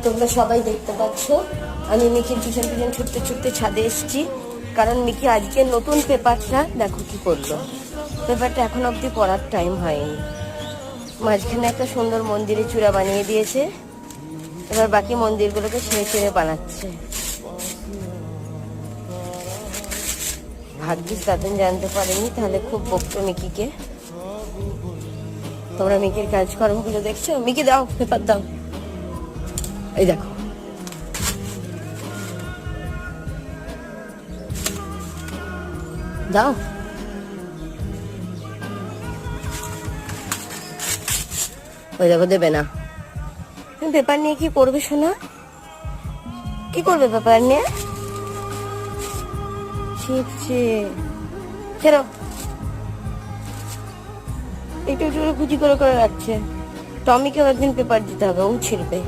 তোমরা সবাই দেখতে পাচ্ছ আমি মিকির পিছন পিছন ছুটতে ছুটতে ছাদে এসেছি, কারণ মিকি আজকে নতুন পেপারটা দেখো কি করলো। পেপারটা এখন অবধি পড়ার টাইম হয়নি। মাঝখানে একটা সুন্দর মন্দিরের চূড়া বানিয়ে দিয়েছে, এবার বাকি মন্দিরগুলোকে ছেড়ে ছেড়ে বানাচ্ছে। ভাগ্যিস দাদন জানতে পারেনি, তাহলে খুব বকতো মিকিকে। তোমরা মিকির কাজকর্মগুলো দেখছো? মিকি দাও, পেপার দাও। এই দেখো, দাও। ওই দেখো, দেবে না। তুমি পেপার নিয়ে কি করবে সোনা? কি করবে পেপার নিয়ে? ছিপছে। ছেড়ো। একটু একটু করে কুচি করে করে রাখছে। টমিকেও একদিন পেপার দিতে হবে, ও ছিড়বে।